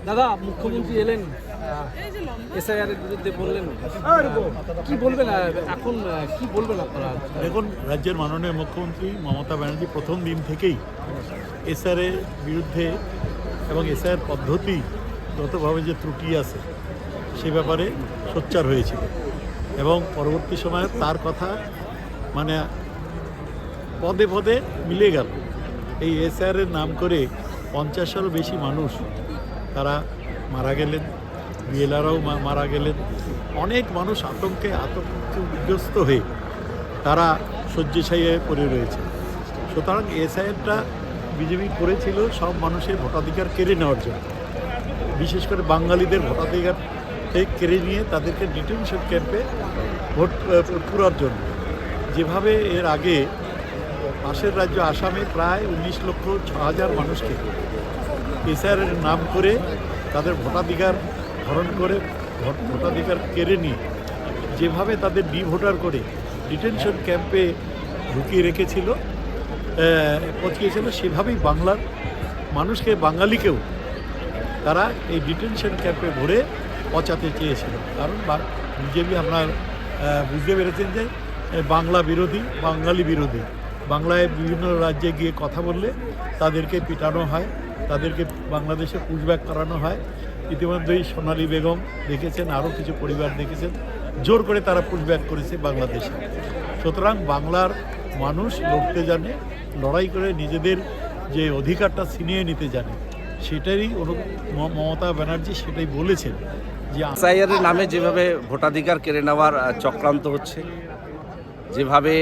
দাদা, মুখ্যমন্ত্রী এলেন, এসআইআর এর বিরুদ্ধে বললেন, কি বলবেন এখন, কি বলবেন আপনারা? দেখুন, রাজ্যের মাননীয় মুখ্যমন্ত্রী মমতা ব্যানার্জি প্রথম দিন থেকেই এসআইআর এর বিরুদ্ধে এবং এসআইআর পদ্ধতিগতভাবে যে ত্রুটি আছে সে ব্যাপারে সোচ্চার হয়েছিল এবং পরবর্তী সময়ে তার কথা মানে পদে পদে মিলে গেল। এই এসআইআর এর নাম করে 50-এরও বেশি মানুষ তারা মারা গেলেন, বিএলআরও মারা গেলেন। অনেক মানুষ আতঙ্কগ্রস্ত হয়ে তারা শয্যাশায়ী হয়ে পড়ে রয়েছে। সুতরাং এসআইআরটা বিজেপি করেছিল সব মানুষের ভোটাধিকার কেড়ে নেওয়ার জন্য, বিশেষ করে বাঙালিদের ভোটাধিকার থেকে কেড়ে নিয়ে তাদেরকে ডিটেনশন ক্যাম্পে ভোট পুরার জন্য। যেভাবে এর আগে পাশের রাজ্য আসামে প্রায় 19,06,000 মানুষকে এসআইআরের নাম করে তাদের ভোটাধিকার হরণ করে ভোটাধিকার কেড়ে নিয়ে যেভাবে তাদের ভোটার করে ডিটেনশন ক্যাম্পে ঢুকিয়ে রেখেছিল, পচিয়েছিল, সেভাবেই বাংলার মানুষকে, বাঙালিকেও তারা এই ডিটেনশন ক্যাম্পে ভরে পচাতে চেয়েছিল। কারণ বিজেপি আপনার বুঝতে পেরেছেন যে বাংলা বিরোধী, বাঙালি বিরোধী। বাংলায় বিভিন্ন রাজ্যে গিয়ে কথা বললে তাদেরকে পিটানো হয়, তাদেরকে বাংলাদেশে পুশব্যাক করানো হয়। ইতিমধ্যেই সোনালী বেগম দেখেছেন, আরও কিছু পরিবার দেখেছেন, জোর করে তারা পুশব্যাক করেছে বাংলাদেশে। সুতরাং বাংলার মানুষ লড়তে জানে, লড়াই করে নিজেদের যে অধিকারটা ছিনিয়ে নিতে জানে, সেটারই মমতা ব্যানার্জি সেটাই বলেছেন যে এসআইআর এর নামে যেভাবে ভোটাধিকার কেড়ে নেওয়ার চক্রান্ত হচ্ছে, যেভাবে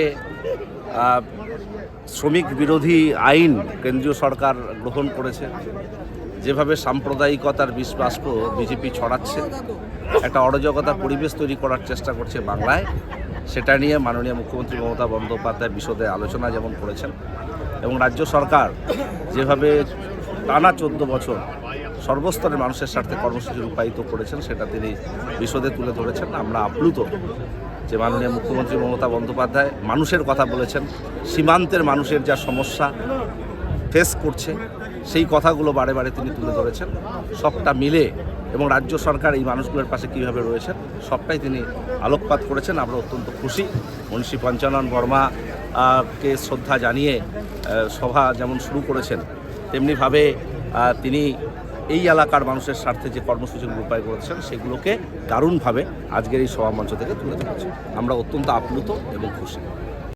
শ্রমিক বিরোধী আইন কেন্দ্রীয় সরকার গ্রহণ করেছে, যেভাবে সাম্প্রদায়িকতার বিষবাষ্প বিজেপি ছড়াচ্ছে, একটা অরাজকতার পরিবেশ তৈরি করার চেষ্টা করছে বাংলায়, সেটা নিয়ে মাননীয় মুখ্যমন্ত্রী মমতা বন্দ্যোপাধ্যায় বিশদে আলোচনা যেমন করেছেন এবং রাজ্য সরকার যেভাবে টানা 14 বছর সর্বস্তরের মানুষের স্বার্থে কর্মসূচি রূপায়িত করেছেন সেটা তিনি বিশদে তুলে ধরেছেন। আমরা আপ্লুত যে মাননীয় মুখ্যমন্ত্রী মমতা বন্দ্যোপাধ্যায় মানুষের কথা বলেছেন, সীমান্তের মানুষের যা সমস্যা ফেস করছে সেই কথাগুলো বারে বারে তিনি তুলে ধরেছেন। সবটা মিলে এবং রাজ্য সরকার এই মানুষগুলোর পাশে কীভাবে রয়েছেন সবটাই তিনি আলোকপাত করেছেন। আমরা অত্যন্ত খুশি। মনীষী পঞ্চানন বর্মাকে শ্রদ্ধা জানিয়ে সভা যেমন শুরু করেছেন, তেমনিভাবে তিনি এই এলাকার মানুষের স্বার্থে যে কর্মসূচিগুলো রূপায়ণ করেছেন সেগুলোকে দারুণভাবে আজকের এই সভা মঞ্চ থেকে তুলে ধরেছেন। আমরা অত্যন্ত আপ্লুত এবং খুশি।